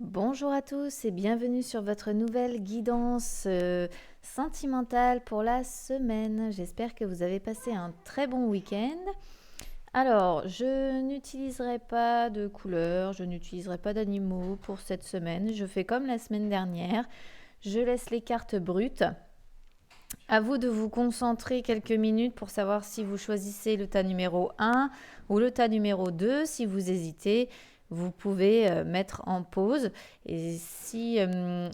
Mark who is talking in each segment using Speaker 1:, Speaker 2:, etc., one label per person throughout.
Speaker 1: Bonjour à tous et bienvenue sur votre nouvelle guidance sentimentale pour la semaine. J'espère que vous avez passé un très bon week-end. Alors, je n'utiliserai pas de couleurs, je n'utiliserai pas d'animaux pour cette semaine. Je fais comme la semaine dernière. Je laisse les cartes brutes. À vous de vous concentrer quelques minutes pour savoir si vous choisissez le tas numéro 1 ou le tas numéro 2. Si vous hésitez, vous pouvez mettre en pause. Et si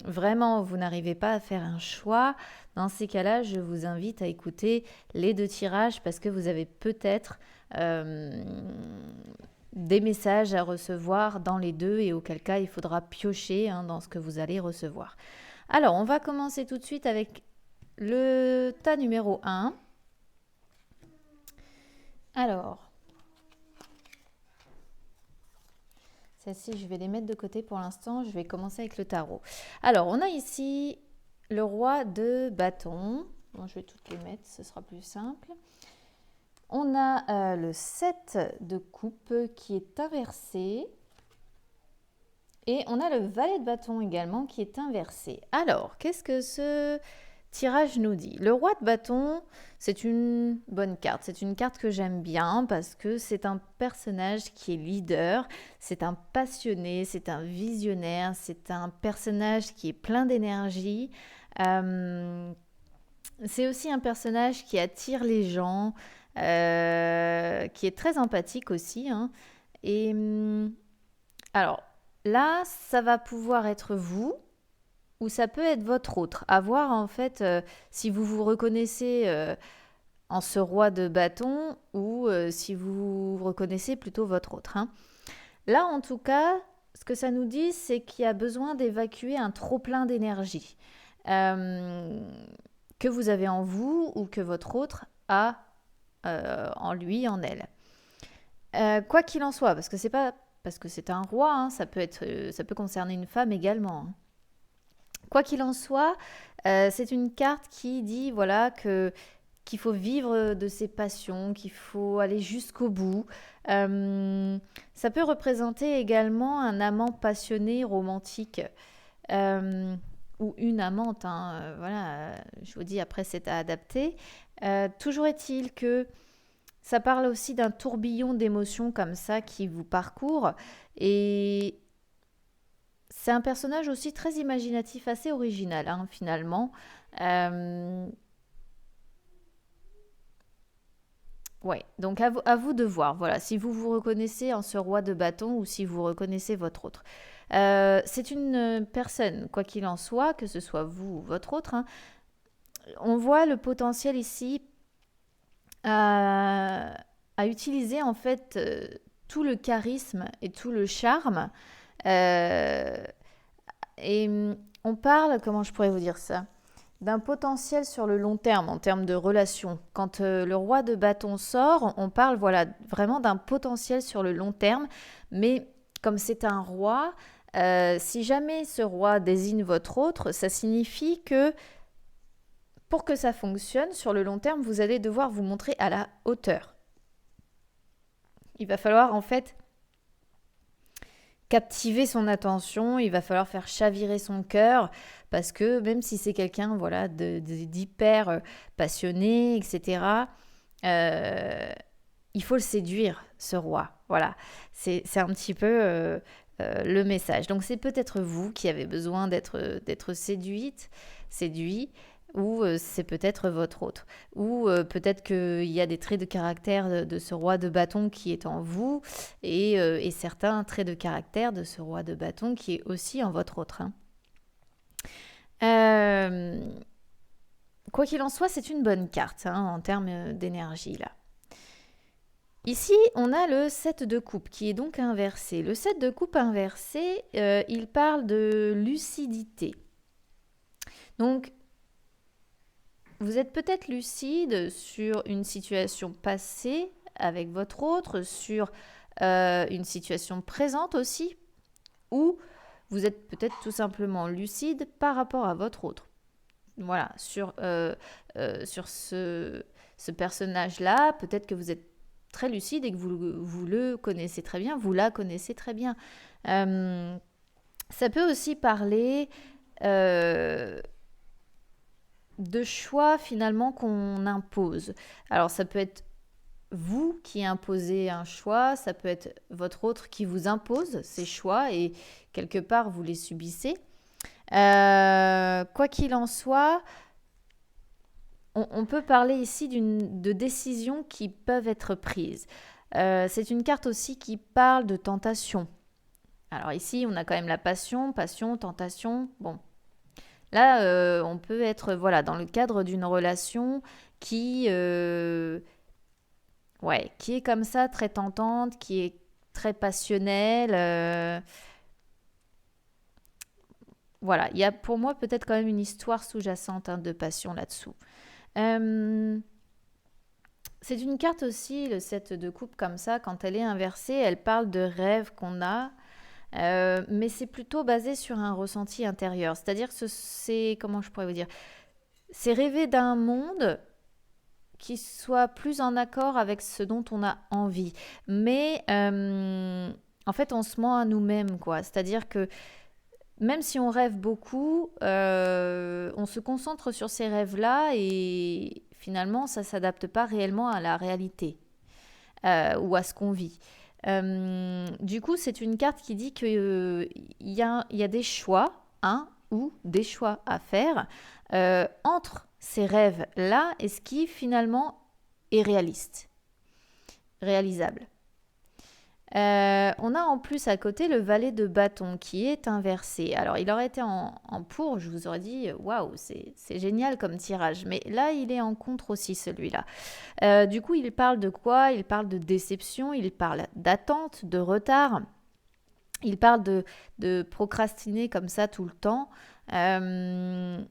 Speaker 1: vraiment vous n'arrivez pas à faire un choix, dans ces cas-là, je vous invite à écouter les deux tirages parce que vous avez peut-être des messages à recevoir dans les deux et auquel cas il faudra piocher dans ce que vous allez recevoir. Alors, on va commencer tout de suite avec le tas numéro 1. Alors, celles-ci, je vais les mettre de côté pour l'instant. Je vais commencer avec le tarot. Alors, on a ici le roi de bâton. Bon, je vais toutes les mettre, ce sera plus simple. On a le 7 de coupe qui est inversé. Et on a le valet de bâton également qui est inversé. Alors, qu'est-ce que ce tirage nous dit? Le roi de bâton, c'est une bonne carte. C'est une carte que j'aime bien parce que c'est un personnage qui est leader, c'est un passionné, c'est un visionnaire, c'est un personnage qui est plein d'énergie. C'est aussi un personnage qui attire les gens, qui est très empathique aussi. Et alors, là, ça va pouvoir être vous ou ça peut être votre autre. À voir en fait si vous vous reconnaissez en ce roi de bâton ou si vous reconnaissez plutôt votre autre. Là, en tout cas, ce que ça nous dit, c'est qu'il y a besoin d'évacuer un trop-plein d'énergie que vous avez en vous ou que votre autre a en lui, en elle. Quoi qu'il en soit, parce que c'est pas parce que c'est un roi, ça peut concerner une femme également. Quoi qu'il en soit, c'est une carte qui dit voilà qu'il faut vivre de ses passions, qu'il faut aller jusqu'au bout. Ça peut représenter également un amant passionné, romantique, ou une amante. Voilà, je vous dis après c'est à adapter. Toujours est-il que ça parle aussi d'un tourbillon d'émotions comme ça qui vous parcourt et c'est un personnage aussi très imaginatif, assez original finalement. Euh, ouais, donc à vous de voir, voilà, si vous vous reconnaissez en ce roi de bâton ou si vous reconnaissez votre autre. C'est une personne, quoi qu'il en soit, que ce soit vous ou votre autre, on voit le potentiel ici à utiliser en fait tout le charisme et tout le charme. Euh, et on parle, comment je pourrais vous dire ça, d'un potentiel sur le long terme, en termes de relations. Quand le roi de bâton sort, on parle voilà, vraiment d'un potentiel sur le long terme, mais comme c'est un roi, si jamais ce roi désigne votre autre, ça signifie que pour que ça fonctionne sur le long terme, vous allez devoir vous montrer à la hauteur. Il va falloir en fait captiver son attention, il va falloir faire chavirer son cœur parce que même si c'est quelqu'un voilà, d'hyper passionné, etc., euh, il faut le séduire, ce roi. Voilà, c'est un petit peu le message. Donc c'est peut-être vous qui avez besoin d'être séduit, ou c'est peut-être votre autre. Ou peut-être qu'il y a des traits de caractère de ce roi de bâton qui est en vous, et certains traits de caractère de ce roi de bâton qui est aussi en votre autre. Euh, Quoi qu'il en soit, c'est une bonne carte en termes d'énergie là. Ici, on a le 7 de coupe qui est donc inversé. Le 7 de coupe inversé, il parle de lucidité. Donc, vous êtes peut-être lucide sur une situation passée avec votre autre, sur une situation présente aussi, ou vous êtes peut-être tout simplement lucide par rapport à votre autre. Voilà, sur ce personnage-là, peut-être que vous êtes très lucide et que vous le connaissez très bien, vous la connaissez très bien. Euh, Ça peut aussi parler euh, de choix finalement qu'on impose. Alors ça peut être vous qui imposez un choix, ça peut être votre autre qui vous impose ces choix et quelque part vous les subissez. Quoi qu'il en soit, on peut parler ici de décisions qui peuvent être prises. C'est une carte aussi qui parle de tentation. Alors ici, on a quand même la passion, tentation. Bon, là, on peut être voilà dans le cadre d'une relation qui, ouais, qui est comme ça, très tentante, qui est très passionnelle. Voilà, il y a pour moi peut-être quand même une histoire sous-jacente, hein, de passion là-dessous. Euh, c'est une carte aussi, le 7 de coupe comme ça, quand elle est inversée, elle parle de rêves qu'on a, mais c'est plutôt basé sur un ressenti intérieur. C'est-à-dire que c'est, comment je pourrais vous dire, c'est rêver d'un monde qui soit plus en accord avec ce dont on a envie. Mais en fait, on se ment à nous-mêmes, quoi. C'est-à-dire que même si on rêve beaucoup, on se concentre sur ces rêves-là et finalement, ça ne s'adapte pas réellement à la réalité ou à ce qu'on vit. Du coup, c'est une carte qui dit qu'il y a des choix, ou des choix à faire entre ces rêves-là et ce qui finalement est réaliste, réalisable. On a en plus à côté le valet de bâton qui est inversé. Alors il aurait été en pour, je vous aurais dit waouh, c'est génial comme tirage. Mais là il est en contre aussi celui-là. Du coup il parle de quoi? Il parle de déception, il parle d'attente, de retard. Il parle de procrastiner comme ça tout le temps. Euh,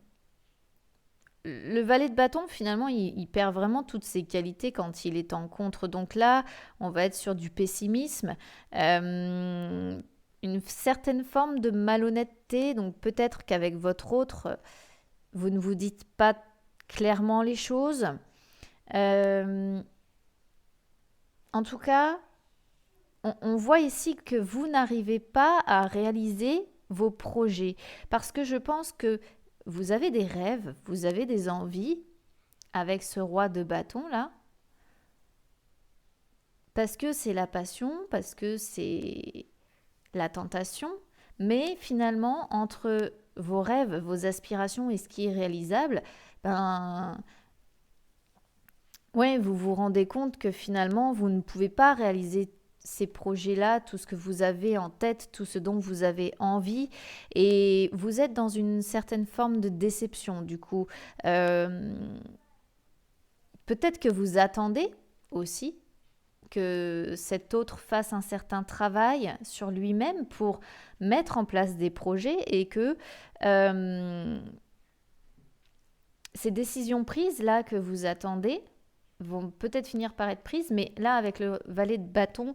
Speaker 1: le valet de bâton, finalement, il perd vraiment toutes ses qualités quand il est en contre. Donc là, on va être sur du pessimisme, une certaine forme de malhonnêteté. Donc peut-être qu'avec votre autre, vous ne vous dites pas clairement les choses. Euh, En tout cas, on voit ici que vous n'arrivez pas à réaliser vos projets. Parce que je pense que vous avez des rêves, vous avez des envies, avec ce roi de bâton là, parce que c'est la passion, parce que c'est la tentation, mais finalement entre vos rêves, vos aspirations et ce qui est réalisable, ben ouais, vous vous rendez compte que finalement vous ne pouvez pas réaliser ces projets-là, tout ce que vous avez en tête, tout ce dont vous avez envie, et vous êtes dans une certaine forme de déception. Du coup, euh, peut-être que vous attendez aussi que cet autre fasse un certain travail sur lui-même pour mettre en place des projets et que euh, ces décisions prises là que vous attendez vont peut-être finir par être prises, mais là avec le valet de bâton,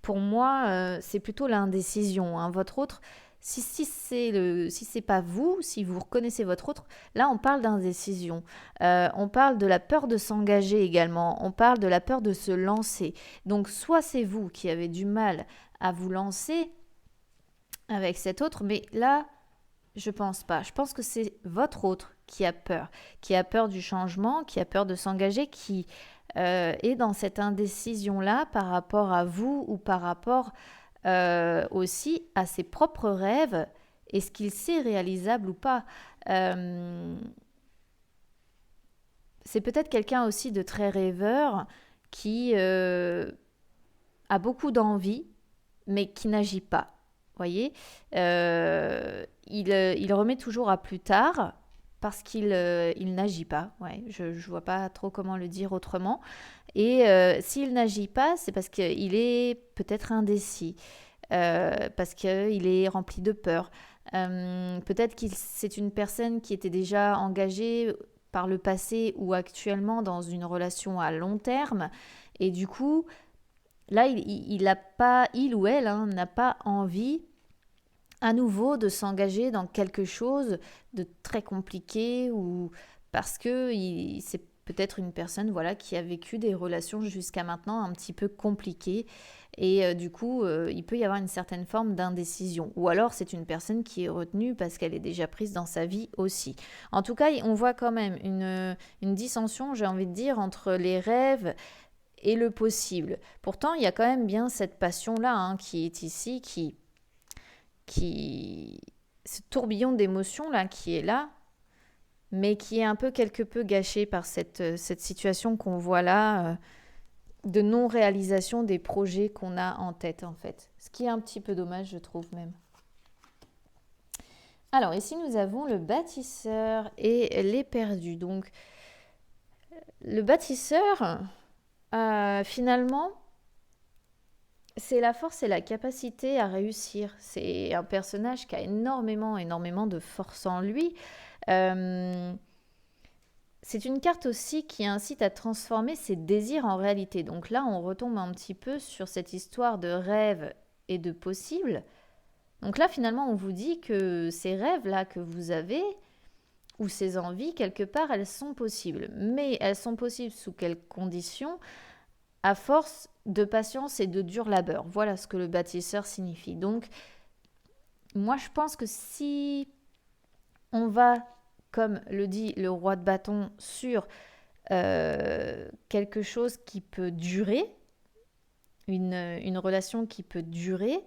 Speaker 1: pour moi, c'est plutôt l'indécision, hein. Votre autre, si c'est pas vous, si vous reconnaissez votre autre, là on parle d'indécision. On parle de la peur de s'engager également. On parle de la peur de se lancer. Donc soit c'est vous qui avez du mal à vous lancer avec cet autre, mais là je pense pas. Je pense que c'est votre autre qui a peur du changement, qui a peur de s'engager, qui est dans cette indécision-là par rapport à vous ou par rapport aussi à ses propres rêves. Est-ce qu'il sait réalisable ou pas? Euh, c'est peut-être quelqu'un aussi de très rêveur qui a beaucoup d'envie, mais qui n'agit pas. Voyez, il remet toujours à plus tard parce qu'il n'agit pas. Ouais, je ne vois pas trop comment le dire autrement. Et s'il n'agit pas, c'est parce qu'il est peut-être indécis, parce qu'il est rempli de peur. Peut-être que c'est une personne qui était déjà engagée par le passé ou actuellement dans une relation à long terme. Et du coup, là, il a pas, il ou elle, hein, n'a pas envie à nouveau de s'engager dans quelque chose de très compliqué ou parce que peut-être une personne voilà, qui a vécu des relations jusqu'à maintenant un petit peu compliquées et du coup, il peut y avoir une certaine forme d'indécision. Ou alors, c'est une personne qui est retenue parce qu'elle est déjà prise dans sa vie aussi. En tout cas, on voit quand même une dissension, j'ai envie de dire, entre les rêves et le possible. Pourtant, il y a quand même bien cette passion-là hein, qui est ici, ce tourbillon d'émotions là qui est là, mais qui est un peu quelque peu gâché par cette situation qu'on voit là, de non-réalisation des projets qu'on a en tête en fait. Ce qui est un petit peu dommage, je trouve même. Alors ici, nous avons le bâtisseur et les perdus. Donc, le bâtisseur, finalement, c'est la force et la capacité à réussir. C'est un personnage qui a énormément de force en lui. Euh, c'est une carte aussi qui incite à transformer ses désirs en réalité. Donc là, on retombe un petit peu sur cette histoire de rêve et de possible. Donc là, finalement, on vous dit que ces rêves-là que vous avez, ou ces envies, quelque part, elles sont possibles. Mais elles sont possibles sous quelles conditions? À force de patience et de dur labeur. Voilà ce que le bâtisseur signifie. Donc, moi, je pense que si on va, comme le dit le roi de bâton, sur quelque chose qui peut durer, une relation qui peut durer,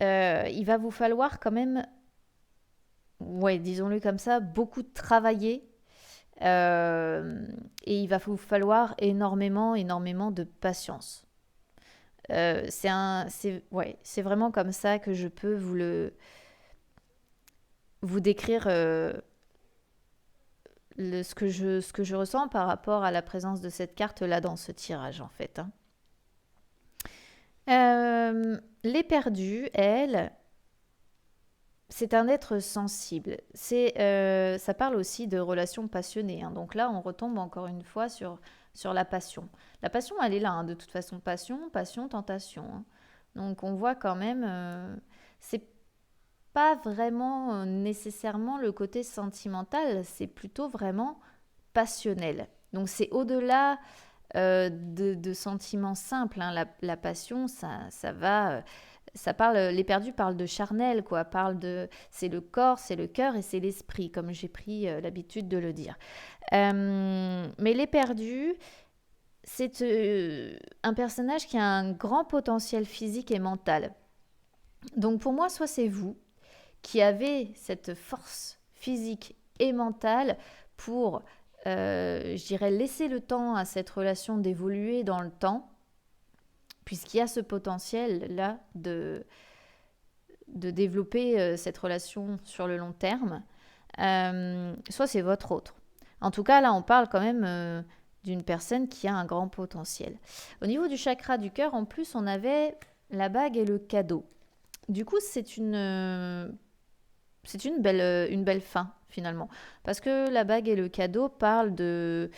Speaker 1: il va vous falloir quand même, ouais, disons-le comme ça, beaucoup travailler. Et il va vous falloir énormément de patience. C'est vraiment comme ça que je peux vous décrire ce que je ressens par rapport à la présence de cette carte là dans ce tirage en fait. Hein. Les perdus, elles, c'est un être sensible. Ça parle aussi de relations passionnées. Hein. Donc là, on retombe encore une fois sur la passion. La passion, elle est là, hein, de toute façon. Passion, tentation. Hein. Donc on voit quand même, c'est pas vraiment nécessairement le côté sentimental, c'est plutôt vraiment passionnel. Donc c'est au-delà de sentiments simples. Hein. La passion, ça va. Ça parle, les perdus parlent de charnel, quoi. C'est le corps, c'est le cœur et c'est l'esprit, comme j'ai pris l'habitude de le dire. Mais les perdus, c'est un personnage qui a un grand potentiel physique et mental. Donc pour moi, soit c'est vous qui avez cette force physique et mentale pour, je dirais, laisser le temps à cette relation d'évoluer dans le temps, puisqu'il y a ce potentiel-là de développer cette relation sur le long terme, soit c'est votre autre. En tout cas, là, on parle quand même d'une personne qui a un grand potentiel. Au niveau du chakra du cœur, en plus, on avait la bague et le cadeau. Du coup, c'est une belle fin, finalement. Parce que la bague et le cadeau parlent de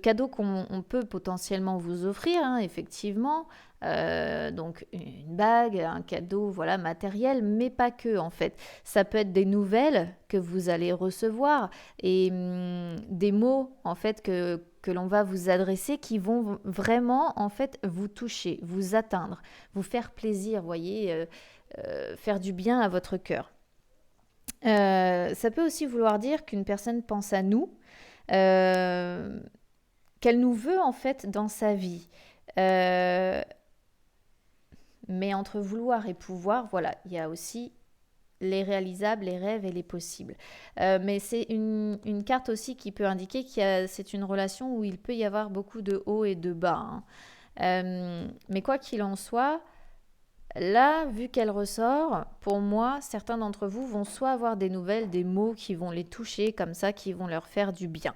Speaker 1: cadeaux qu'on peut potentiellement vous offrir, hein, effectivement. Donc une bague, un cadeau, voilà, matériel, mais pas que en fait. Ça peut être des nouvelles que vous allez recevoir et des mots en fait que l'on va vous adresser qui vont vraiment en fait vous toucher, vous atteindre, vous faire plaisir, voyez, faire du bien à votre cœur. Ça peut aussi vouloir dire qu'une personne pense à nous, euh, qu'elle nous veut en fait dans sa vie. Euh, mais entre vouloir et pouvoir, voilà, il y a aussi les réalisables, les rêves et les possibles. Mais c'est une carte aussi qui peut indiquer c'est une relation où il peut y avoir beaucoup de hauts et de bas. Hein. Mais quoi qu'il en soit, là, vu qu'elle ressort, pour moi, certains d'entre vous vont soit avoir des nouvelles, des mots qui vont les toucher comme ça, qui vont leur faire du bien.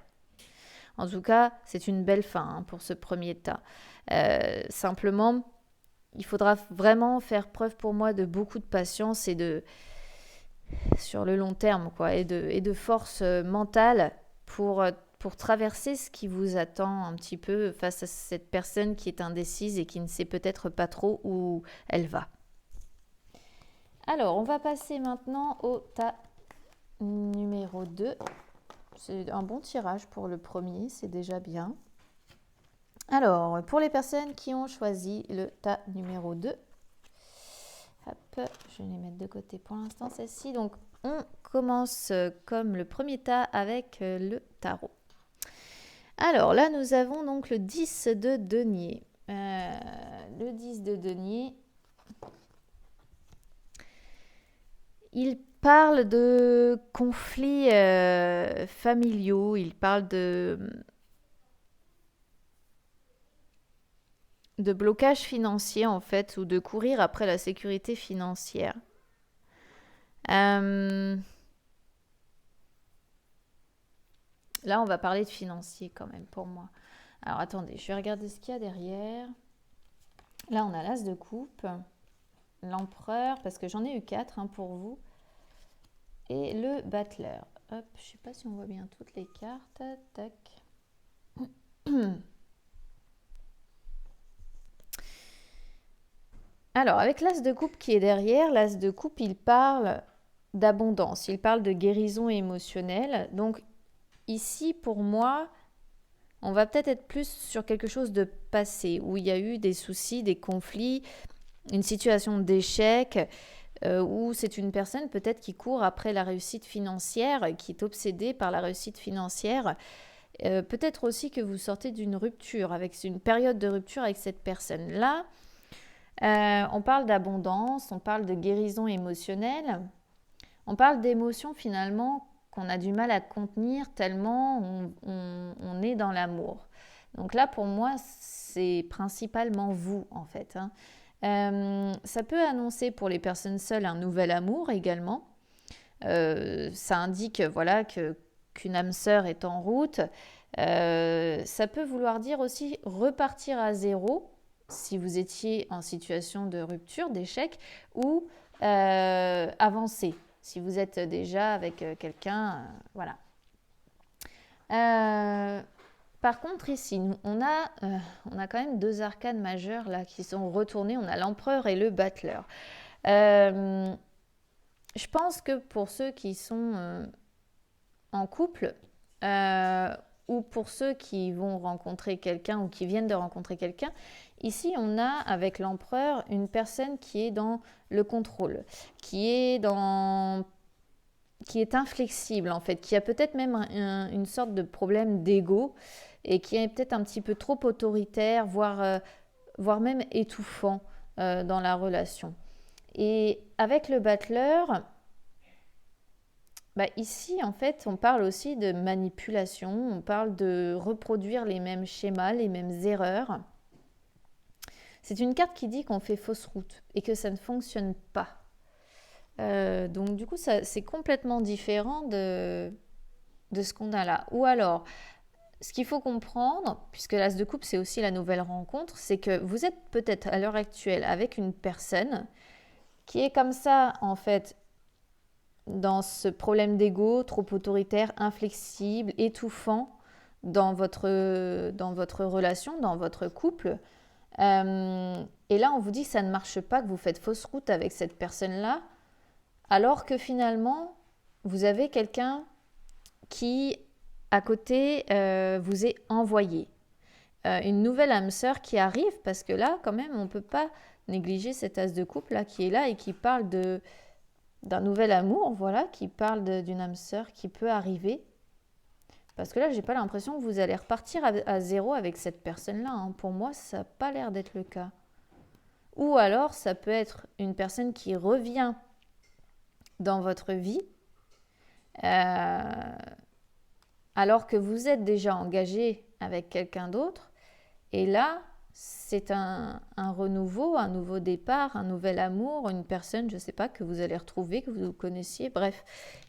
Speaker 1: En tout cas, c'est une belle fin hein, pour ce premier tas. Simplement, il faudra vraiment faire preuve pour moi de beaucoup de patience et sur le long terme, quoi, et de force mentale pour traverser ce qui vous attend un petit peu face à cette personne qui est indécise et qui ne sait peut-être pas trop où elle va. Alors, on va passer maintenant au tas numéro 2. c'est un bon tirage pour le premier, c'est déjà bien. Alors, pour les personnes qui ont choisi le tas numéro 2, hop, je vais les mettre de côté pour l'instant, celle-ci. Donc, on commence comme le premier tas avec le tarot. Alors là, nous avons donc le 10 de denier. Le 10 de denier, il parle de conflits familiaux, il parle de blocage financier en fait, ou de courir après la sécurité financière. Là, on va parler de financier quand même pour moi. Alors attendez, je vais regarder ce qu'il y a derrière. Là, on a l'as de coupe, l'empereur, parce que j'en ai eu 4 pour vous, et le battleur. Hop, je ne sais pas si on voit bien toutes les cartes. Tac. Alors, avec l'as de coupe qui est derrière, l'as de coupe, il parle d'abondance, il parle de guérison émotionnelle. Donc, ici, pour moi, on va peut-être être plus sur quelque chose de passé, où il y a eu des soucis, des conflits, une situation d'échec, où c'est une personne peut-être qui court après la réussite financière, qui est obsédée par la réussite financière. Peut-être aussi que vous sortez d'une rupture, avec une période de rupture avec cette personne-là. On parle d'abondance, on parle de guérison émotionnelle, on parle d'émotions finalement qu'on a du mal à contenir tellement on est dans l'amour. Donc là, pour moi, c'est principalement vous, en fait. Ça peut annoncer pour les personnes seules un nouvel amour également. Ça indique voilà, qu'une âme sœur est en route. Ça peut vouloir dire aussi repartir à zéro si vous étiez en situation de rupture, d'échec, ou avancer si vous êtes déjà avec quelqu'un. Voilà. Par contre, ici, on a quand même 2 arcanes majeures là, qui sont retournés. On a l'empereur et le battleur. Je pense que pour ceux qui sont en couple, ou pour ceux qui vont rencontrer quelqu'un ou qui viennent de rencontrer quelqu'un, ici on a avec l'empereur une personne qui est dans le contrôle, qui est inflexible en fait, qui a peut-être même une sorte de problème d'ego et qui est peut-être un petit peu trop autoritaire, voire même étouffant dans la relation. Et avec le battleur, ici, en fait, on parle aussi de manipulation, on parle de reproduire les mêmes schémas, les mêmes erreurs. C'est une carte qui dit qu'on fait fausse route et que ça ne fonctionne pas. Donc, du coup, c'est complètement différent de ce qu'on a là. Ou alors, ce qu'il faut comprendre, puisque l'as de coupe, c'est aussi la nouvelle rencontre, c'est que vous êtes peut-être à l'heure actuelle avec une personne qui est comme ça, en fait, dans ce problème d'ego, trop autoritaire, inflexible, étouffant dans votre relation, dans votre couple. Et là, on vous dit que ça ne marche pas, que vous faites fausse route avec cette personne-là, alors que finalement, vous avez quelqu'un qui, à côté, vous est envoyé. Une nouvelle âme sœur qui arrive, parce que là, quand même, on ne peut pas négliger cet as de couple là, qui est là et qui parle d'un nouvel amour, voilà, qui parle d'une âme sœur qui peut arriver. Parce que là, j'ai pas l'impression que vous allez repartir à zéro avec cette personne-là. Pour moi, ça n'a pas l'air d'être le cas. Ou alors, ça peut être une personne qui revient dans votre vie, alors que vous êtes déjà engagé avec quelqu'un d'autre. Et là, c'est un renouveau, un nouveau départ, un nouvel amour, une personne, je ne sais pas, que vous allez retrouver, que vous connaissiez. Bref,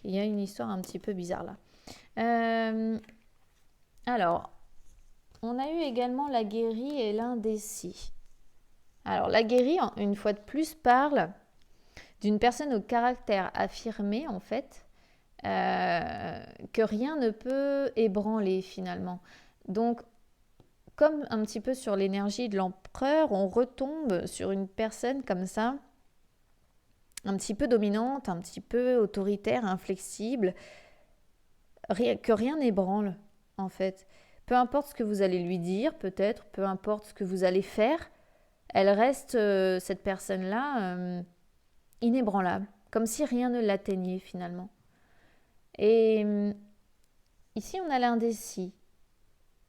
Speaker 1: il y a une histoire un petit peu bizarre là. Alors, on a eu également la guérie et l'indécis. Alors, la guérie, une fois de plus, parle d'une personne au caractère affirmé, en fait, que rien ne peut ébranler finalement. Donc, comme un petit peu sur l'énergie de l'empereur, on retombe sur une personne comme ça, un petit peu dominante, un petit peu autoritaire, inflexible, que rien n'ébranle, en fait. Peu importe ce que vous allez lui dire, peut-être, peu importe ce que vous allez faire, elle reste, cette personne-là, inébranlable, comme si rien ne l'atteignait finalement. Et ici, on a l'indécis.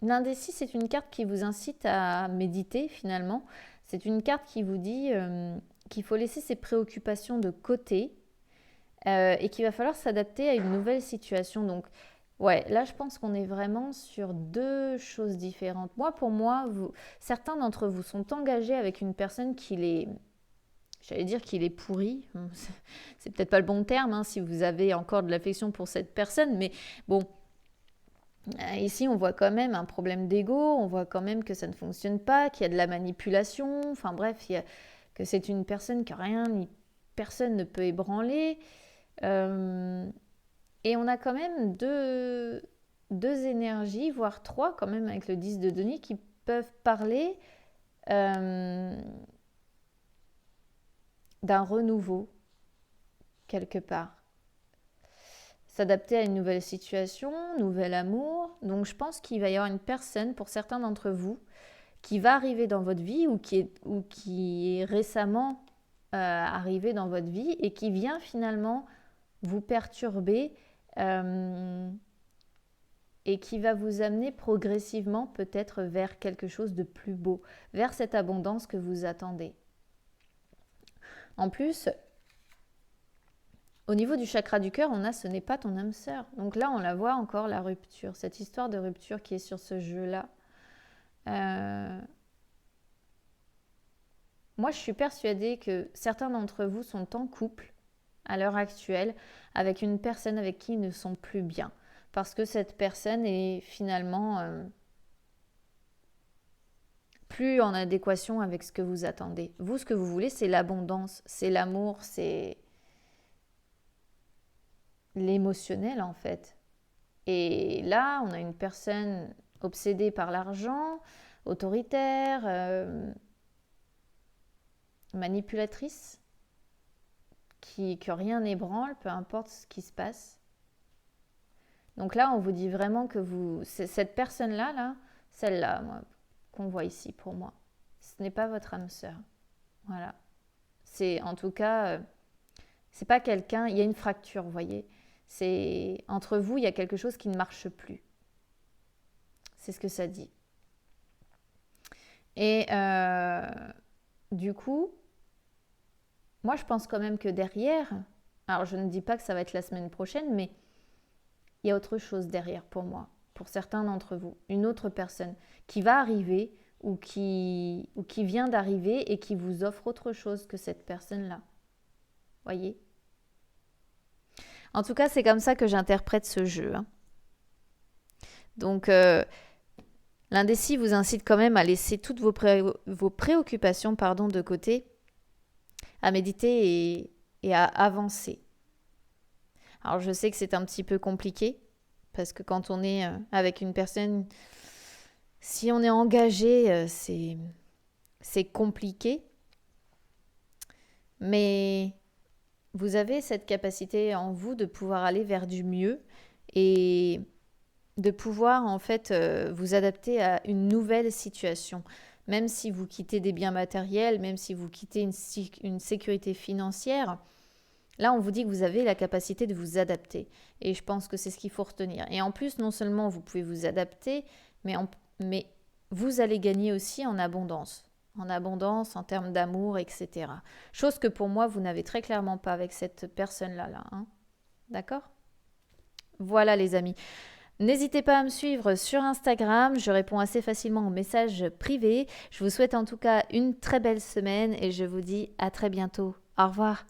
Speaker 1: L'indécis, c'est une carte qui vous incite à méditer finalement. C'est une carte qui vous dit qu'il faut laisser ses préoccupations de côté et qu'il va falloir s'adapter à une nouvelle situation. Donc, ouais, là, je pense qu'on est vraiment sur deux choses différentes. Pour moi, certains d'entre vous sont engagés avec une personne qui les... J'allais dire qu'il est pourri. C'est peut-être pas le bon terme hein, si vous avez encore de l'affection pour cette personne, mais bon... Ici, on voit quand même un problème d'ego, on voit quand même que ça ne fonctionne pas, qu'il y a de la manipulation, enfin bref, que c'est une personne que rien ni personne ne peut ébranler. Et on a quand même deux énergies, voire trois quand même avec le 10 de denier qui peuvent parler d'un renouveau quelque part. S'adapter à une nouvelle situation, nouvel amour. Donc je pense qu'il va y avoir une personne, pour certains d'entre vous, qui va arriver dans votre vie ou qui est récemment arrivé dans votre vie et qui vient finalement vous perturber et qui va vous amener progressivement peut-être vers quelque chose de plus beau, vers cette abondance que vous attendez. En plus, au niveau du chakra du cœur, on a ce n'est pas ton âme sœur. Donc là, on la voit encore, la rupture, cette histoire de rupture qui est sur ce jeu-là. Moi, je suis persuadée que certains d'entre vous sont en couple à l'heure actuelle avec une personne avec qui ils ne sont plus bien. Parce que cette personne est finalement plus en adéquation avec ce que vous attendez. Vous, ce que vous voulez, c'est l'abondance, c'est l'amour, c'est l'émotionnel en fait. Et là, on a une personne obsédée par l'argent, autoritaire, manipulatrice, que rien n'ébranle, peu importe ce qui se passe. Donc là, on vous dit vraiment que cette personne-là, celle-là, qu'on voit ici pour moi, ce n'est pas votre âme sœur. Voilà. C'est en tout cas, c'est pas quelqu'un, il y a une fracture, vous voyez. C'est entre vous, il y a quelque chose qui ne marche plus. C'est ce que ça dit. Et du coup, moi je pense quand même que derrière, alors je ne dis pas que ça va être la semaine prochaine, mais il y a autre chose derrière pour moi, pour certains d'entre vous, une autre personne qui va arriver ou qui vient d'arriver et qui vous offre autre chose que cette personne-là. Voyez ? En tout cas, c'est comme ça que j'interprète ce jeu. Hein. Donc, l'indécis vous incite quand même à laisser toutes vos préoccupations de côté, à méditer et à avancer. Alors, je sais que c'est un petit peu compliqué, parce que quand on est avec une personne, si on est engagé, c'est compliqué. Mais vous avez cette capacité en vous de pouvoir aller vers du mieux et de pouvoir en fait vous adapter à une nouvelle situation. Même si vous quittez des biens matériels, même si vous quittez une sécurité financière, là on vous dit que vous avez la capacité de vous adapter. Et je pense que c'est ce qu'il faut retenir. Et en plus, non seulement vous pouvez vous adapter, mais vous allez gagner aussi en abondance. En termes d'amour, etc. Chose que pour moi, vous n'avez très clairement pas avec cette personne-là. Hein. D'accord ? Voilà les amis. N'hésitez pas à me suivre sur Instagram, je réponds assez facilement aux messages privés. Je vous souhaite en tout cas une très belle semaine et je vous dis à très bientôt. Au revoir.